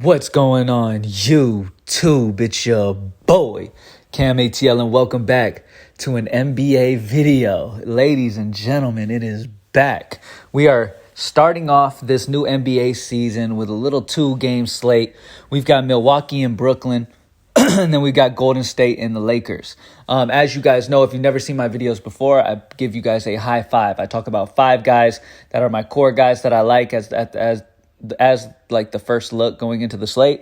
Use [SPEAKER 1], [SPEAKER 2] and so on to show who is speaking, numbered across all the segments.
[SPEAKER 1] What's going on, YouTube? It's your boy, CamATL, and welcome back to an NBA video. Ladies and gentlemen, it is back. We are starting off this new NBA season with a little two-game slate. We've got Milwaukee and Brooklyn, and then we've got Golden State and the Lakers. As you guys know, if you've never seen my videos before, I give you guys a high five. I talk about five guys that are my core guys that I like as like the first look going into the slate.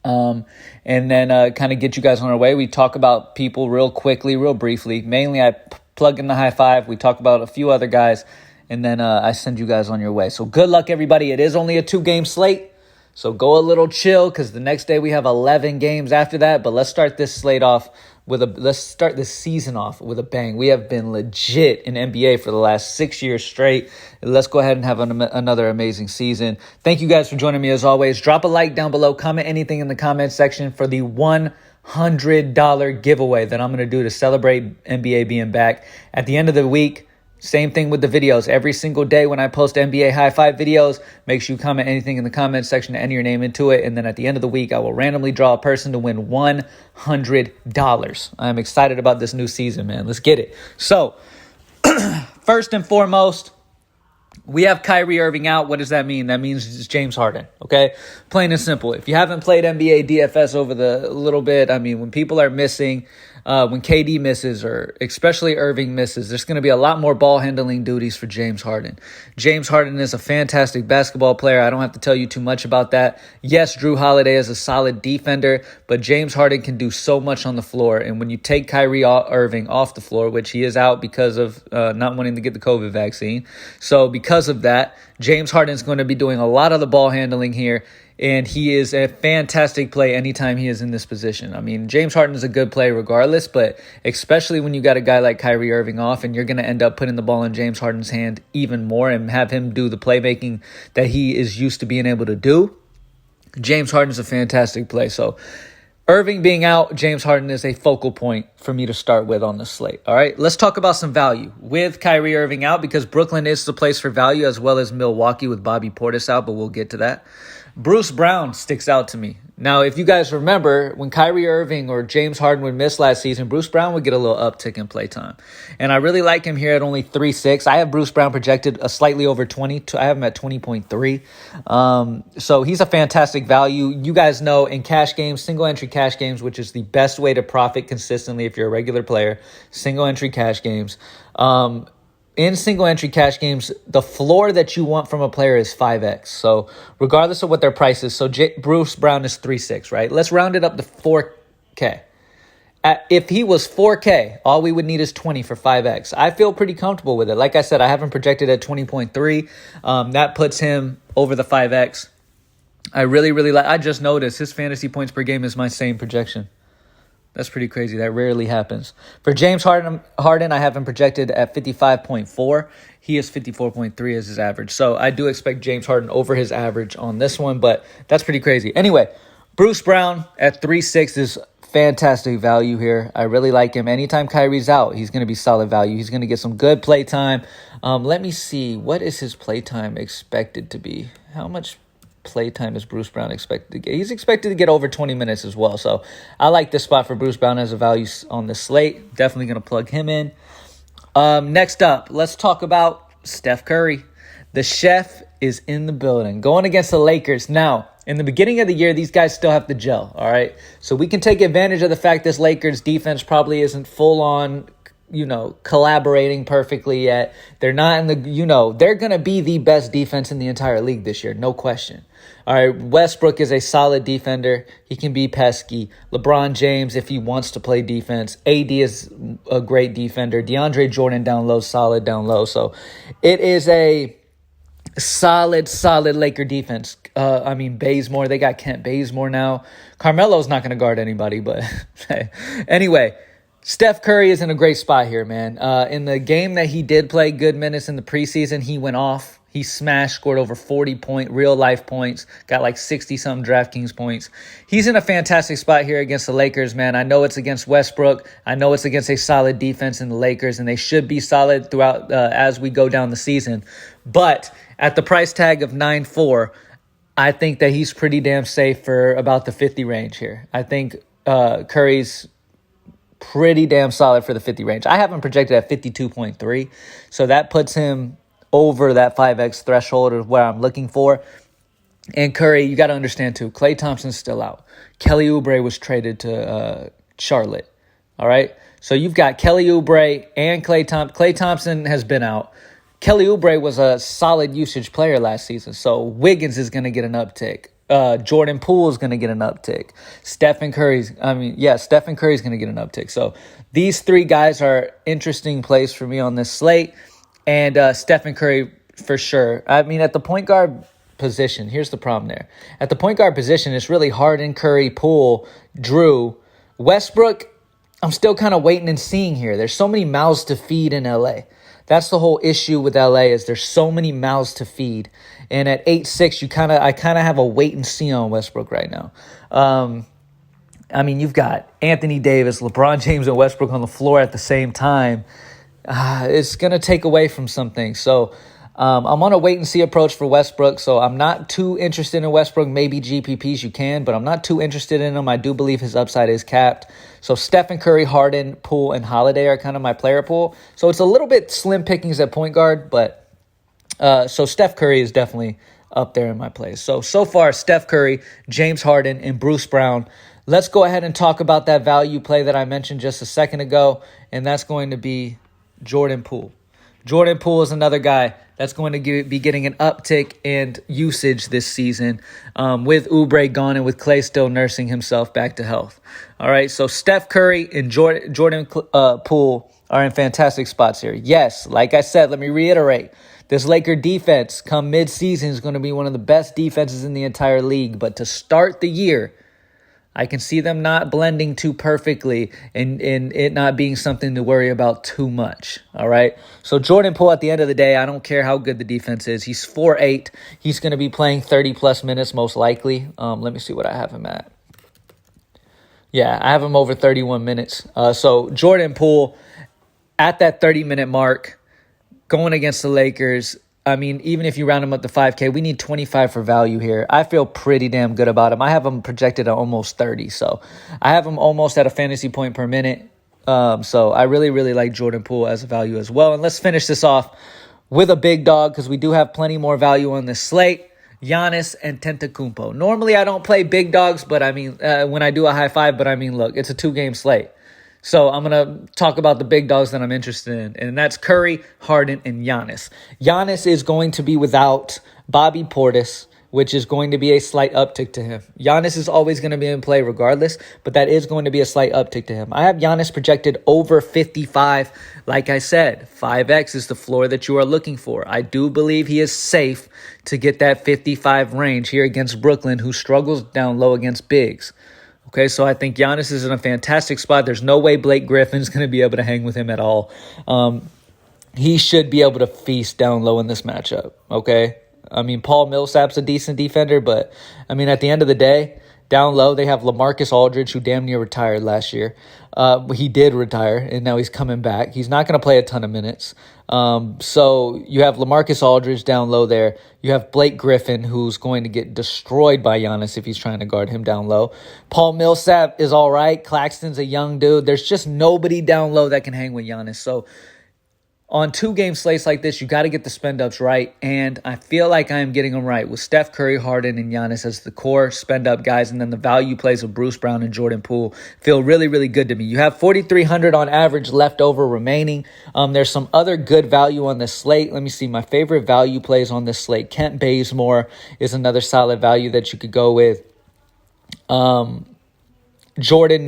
[SPEAKER 1] And then kind of get you guys on our way. We talk about people real quickly, real briefly. Mainly I plug in the high five. We talk about a few other guys, and then I send you guys on your way. So good luck, everybody. It is only a two-game slate, so go a little chill because the next day we have 11 games after that. But let's start this slate off let's start this season off with a bang. We have been legit in NBA for the last 6 years straight. Let's go ahead and have another amazing season. Thank you guys for joining me as always. Drop a like down below. Comment anything in the comment section for the $100 giveaway that I'm going to do to celebrate NBA being back. At the end of the week, same thing with the videos. Every single day when I post NBA high five videos, make sure you comment anything in the comment section to enter your name into it. And then at the end of the week, I will randomly draw a person to win $100. I'm excited about this new season, man. Let's get it. So, first and foremost, we have Kyrie Irving out. What does that mean? That means it's James Harden, okay? Plain and simple. If you haven't played NBA DFS over the little bit, I mean, when people are missing, when KD misses, or especially Irving misses, there's going to be a lot more ball handling duties for James Harden. James Harden is a fantastic basketball player. I don't have to tell you too much about that. Yes, Drew Holiday is a solid defender, but James Harden can do so much on the floor. And when you take Kyrie Irving off the floor, which he is out because of not wanting to get the COVID vaccine, so because of that, James Harden is going to be doing a lot of the ball handling here. And he is a fantastic play anytime he is in this position. I mean, James Harden is a good play regardless, but especially when you got a guy like Kyrie Irving off and you're going to end up putting the ball in James Harden's hand even more and have him do the playmaking that he is used to being able to do. James Harden is a fantastic play. So Irving being out, James Harden is a focal point for me to start with on the slate. All right, let's talk about some value with Kyrie Irving out because Brooklyn is the place for value as well as Milwaukee with Bobby Portis out, but we'll get to that. Bruce Brown sticks out to me. Now, if you guys remember, when Kyrie Irving or James Harden would miss last season, Bruce Brown would get a little uptick in play time. And I really like him here at only 3.6. I have Bruce Brown projected a slightly over 20. I have him at 20.3. So he's a fantastic value. You guys know in cash games, single entry cash games, which is the best way to profit consistently if you're a regular player, single entry cash games. In single entry cash games, the floor that you want from a player is 5x. So regardless of what their price is, so Bruce Brown is 3.6, right? Let's round it up to 4K. If he was 4K, all we would need is 20 for 5x. I feel pretty comfortable with it. Like I said, I have him projected at 20.3. That puts him over the 5x. I really like. I just noticed his fantasy points per game is my same projection. That's pretty crazy. That rarely happens. For James Harden, I have him projected at 55.4. He is 54.3 as his average. So I do expect James Harden over his average on this one, but that's pretty crazy. Anyway, Bruce Brown at 3.6 is fantastic value here. I really like him. Anytime Kyrie's out, he's going to be solid value. He's going to get some good play time. Let me see. What is his play time expected to be? How much playtime is Bruce Brown expected to get? He's expected to get over 20 minutes as well. So I like this spot for Bruce Brown as a value on the slate. Definitely going to plug him in. Next up, let's talk about Steph Curry. The chef is in the building. Going against the Lakers. Now, in the beginning of the year, these guys still have to gel, all right? So we can take advantage of the fact this Lakers defense probably isn't full on, collaborating perfectly yet. They're not in the, they're going to be the best defense in the entire league this year, no question. All right, Westbrook is a solid defender. He can be pesky. LeBron James, if he wants to play defense. AD is a great defender. DeAndre Jordan down low, solid down low. So it is a solid Laker defense. Bazemore, they got Kent Bazemore now. Carmelo's not going to guard anybody, but anyway, Steph Curry is in a great spot here, man. In the game that he did play good minutes in the preseason, he went off. He smashed, scored over 40 real-life points, got like 60-something Draftkings points. He's in a fantastic spot here against the Lakers, man. I know it's against Westbrook. I know it's against a solid defense in the Lakers, and they should be solid throughout as we go down the season. But at the price tag of 9.4, I think that he's pretty damn safe for about the 50 range here. I think Curry's pretty damn solid for the 50 range. I have him projected at 52.3, so that puts him over that 5X threshold of where I'm looking for. And Curry, you got to understand too, Klay Thompson's still out. Kelly Oubre was traded to Charlotte. All right? So you've got Kelly Oubre and Klay Thompson. Klay Thompson has been out. Kelly Oubre was a solid usage player last season, so Wiggins is going to get an uptick. Jordan Poole is going to get an uptick. Stephen Curry's going to get an uptick. So these three guys are interesting plays for me on this slate. And Stephen Curry for sure. I mean, at the point guard position, here's the problem there. At the point guard position, it's really Harden, Curry, Poole, Drew. Westbrook, I'm still kind of waiting and seeing here. There's so many mouths to feed in LA. That's the whole issue with LA is there's so many mouths to feed. And at 8'6", I kind of have a wait and see on Westbrook right now. I mean, you've got Anthony Davis, LeBron James, and Westbrook on the floor at the same time. It's going to take away from some things. So I'm on a wait and see approach for Westbrook. So I'm not too interested in Westbrook. Maybe GPPs you can, but I'm not too interested in him. I do believe his upside is capped. So Stephen Curry, Harden, Poole, and Holiday are kind of my player pool. So it's a little bit slim pickings at point guard, but so Steph Curry is definitely up there in my plays. So far, Steph Curry, James Harden, and Bruce Brown. Let's go ahead and talk about that value play that I mentioned just a second ago, and that's going to be Jordan Poole. Jordan Poole is another guy that's going to be getting an uptick in usage this season with Oubre gone and with Klay still nursing himself back to health. All right, so Steph Curry and Jordan Poole are in fantastic spots here. Yes, like I said, let me reiterate. This Laker defense come mid-season is going to be one of the best defenses in the entire league. But to start the year, I can see them not blending too perfectly and it not being something to worry about too much. All right. So Jordan Poole, at the end of the day, I don't care how good the defense is. He's 4'8". He's going to be playing 30-plus minutes most likely. Let me see what I have him at. Yeah, I have him over 31 minutes. So Jordan Poole at that 30-minute mark, going against the Lakers, I mean, even if you round him up to 5K, we need 25 for value here. I feel pretty damn good about him. I have him projected at almost 30. So I have him almost at a fantasy point per minute. So I really, really like Jordan Poole as a value as well. And let's finish this off with a big dog because we do have plenty more value on this slate. Giannis Antetokounmpo. Normally I don't play big dogs, but I mean, when I do a high five, but I mean, look, it's a 2-game slate. So I'm going to talk about the big dogs that I'm interested in, and that's Curry, Harden, and Giannis. Giannis is going to be without Bobby Portis, which is going to be a slight uptick to him. Giannis is always going to be in play regardless, but that is going to be a slight uptick to him. I have Giannis projected over 55. Like I said, 5X is the floor that you are looking for. I do believe he is safe to get that 55 range here against Brooklyn, who struggles down low against bigs. Okay, so I think Giannis is in a fantastic spot. There's no way Blake Griffin's going to be able to hang with him at all. He should be able to feast down low in this matchup, okay? I mean, Paul Millsap's a decent defender, but, I mean, at the end of the day, down low, they have LaMarcus Aldridge, who damn near retired last year. He did retire, and now he's coming back. He's not going to play a ton of minutes. So you have LaMarcus Aldridge down low there. You have Blake Griffin, who's going to get destroyed by Giannis if he's trying to guard him down low. Paul Millsap is all right. Claxton's a young dude. There's just nobody down low that can hang with Giannis. So on 2-game slates like this, you got to get the spend-ups right, and I feel like I am getting them right with Steph Curry, Harden, and Giannis as the core spend-up guys, and then the value plays of Bruce Brown and Jordan Poole feel really, really good to me. You have 4,300 on average left over remaining. There's some other good value on this slate. Let me see. My favorite value plays on this slate. Kent Bazemore is another solid value that you could go with. Jordan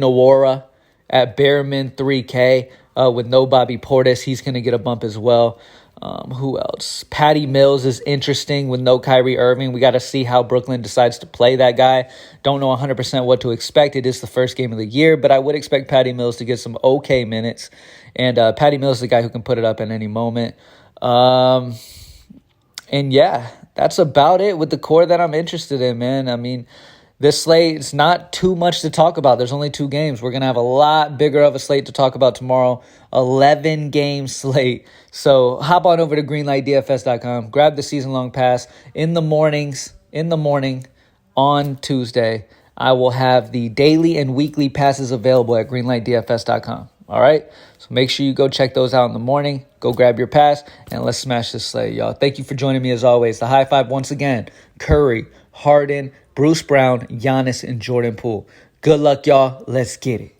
[SPEAKER 1] Nwora at Bearman 3K. With no Bobby Portis, he's going to get a bump as well. Who else? Patty Mills is interesting with no Kyrie Irving. We got to see how Brooklyn decides to play that guy. Don't know 100% what to expect. It is the first game of the year, but I would expect Patty Mills to get some okay minutes. And Patty Mills is the guy who can put it up at any moment. And yeah, that's about it with the core that I'm interested in, man. I mean, this slate is not too much to talk about. There's only 2 games. We're going to have a lot bigger of a slate to talk about tomorrow. 11-game slate. So hop on over to greenlightdfs.com. Grab the season-long pass in the mornings. in the morning on Tuesday, I will have the daily and weekly passes available at greenlightdfs.com. All right? So make sure you go check those out in the morning. Go grab your pass, and let's smash this slate, y'all. Thank you for joining me as always. The high five once again, Curry, Harden, Bruce Brown, Giannis, and Jordan Poole. Good luck, y'all. Let's get it.